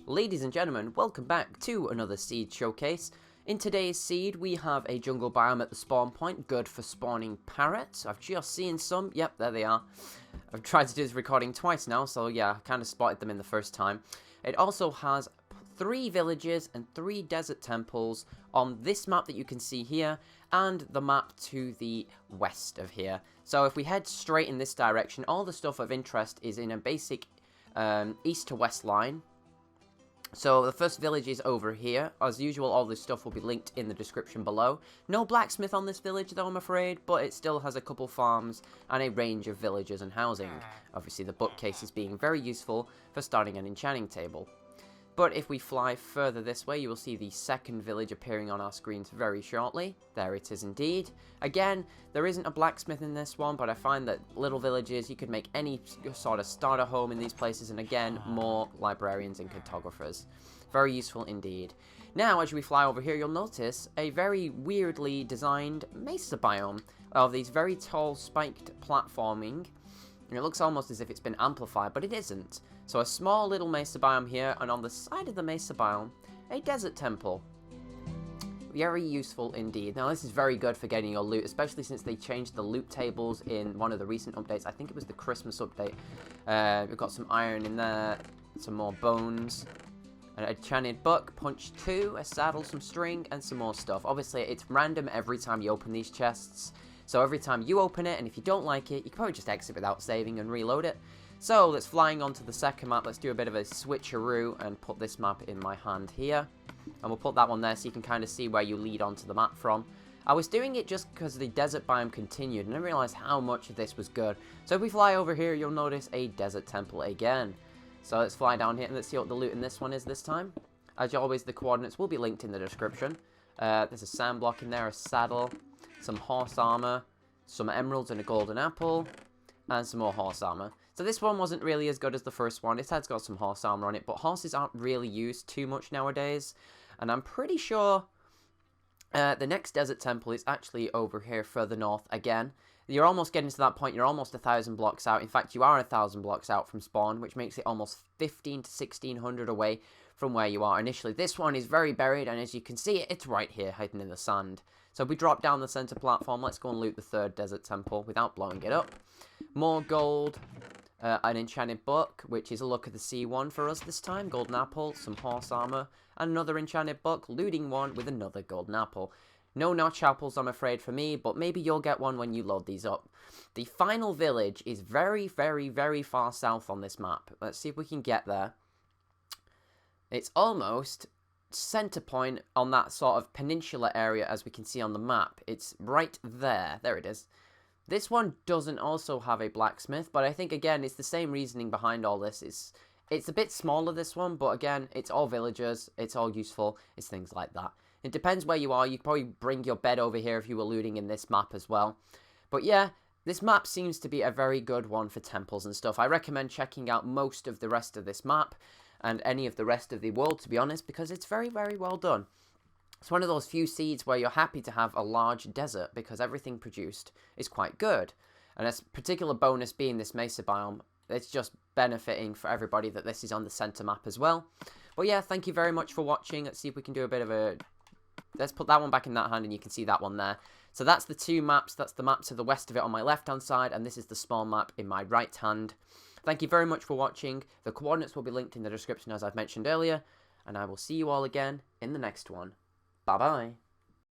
Ladies and gentlemen, welcome back to another seed showcase. In today's seed, we have a jungle biome at the spawn point, good for spawning parrots. I've just seen some, yep, there they are. I've tried to do this recording twice now, so yeah, I kind of spotted them in the first time. It also has 3 villages and 3 desert temples on this map that you can see here, and the map to the west of here. So if we head straight in this direction, all the stuff of interest is in a basic east to west line. So the first village is over here. As usual, all this stuff will be linked in the description below. No blacksmith on this village though, I'm afraid, but it still has a couple farms and a range of villages and housing. Obviously the bookcases being very useful for starting an enchanting table. But if we fly further this way, you will see the second village appearing on our screens very shortly. There it is indeed. Again, there isn't a blacksmith in this one, but I find that little villages, you could make any sort of starter home in these places, and again, more librarians and cartographers. Very useful indeed. Now, as we fly over here, you'll notice a very weirdly designed mesa biome of these very tall spiked platforming. And it looks almost as if it's been amplified, but it isn't. So a small little mesa biome here, and on the side of the mesa biome, a desert temple. Very useful indeed. Now this is very good for getting your loot, especially since they changed the loot tables in one of the recent updates. I think it was the Christmas update. We've got some iron in there, some more bones, an enchanted book, punch 2, a saddle, some string, and some more stuff. Obviously it's random every time you open these chests. So every time you open it, and if you don't like it, you can probably just exit without saving and reload it. So let's flying on to the second map. Let's do a bit of a switcheroo and put this map in my hand here. And we'll put that one there so you can kind of see where you lead onto the map from. I was doing it just because the desert biome continued, and I realized how much of this was good. So if we fly over here, you'll notice a desert temple again. So let's fly down here and let's see what the loot in this one is this time. As always, the coordinates will be linked in the description. There's a sand block in there, a saddle, some horse armor, some emeralds and a golden apple, and some more horse armor. So this one wasn't really as good as the first one. It has got some horse armor on it, but horses aren't really used too much nowadays. And I'm pretty sure the next desert temple is actually over here further north again. You're almost getting to that point. You're almost 1,000 blocks out. In fact, you are 1,000 blocks out from spawn, which makes it almost 1,500 to 1,600 away from where you are initially. This one is very buried, and as you can see, it's right here, hidden in the sand. So if we drop down the center platform, let's go and loot the third desert temple without blowing it up. More gold, an enchanted book, which is a look at the sea one for us this time, golden apple, some horse armor, and another enchanted book, looting one with another golden apple. No notch apples, I'm afraid, for me, but maybe you'll get one when you load these up. The final village is very, very, very far south on this map. Let's see if we can get there. It's almost center point on that sort of peninsula area, as we can see on the map. It's right there. There it is. This one doesn't also have a blacksmith, but I think, again, it's the same reasoning behind all this. It's a bit smaller, this one, but again, it's all villagers, it's all useful, it's things like that. It depends where you are. You could probably bring your bed over here if you were looting in this map as well. But yeah, this map seems to be a very good one for temples and stuff. I recommend checking out most of the rest of this map and any of the rest of the world, to be honest, because it's very, very well done. It's one of those few seeds where you're happy to have a large desert because everything produced is quite good. And a particular bonus being this mesa biome, it's just benefiting for everybody that this is on the center map as well. But yeah, thank you very much for watching. Let's see if we can do a bit of a... Let's put that one back in that hand and you can see that one there. So that's the 2 maps. That's the map to the west of it on my left-hand side, and this is the small map in my right hand. Thank you very much for watching. The coordinates will be linked in the description as I've mentioned earlier, and I will see you all again in the next one. Bye-bye.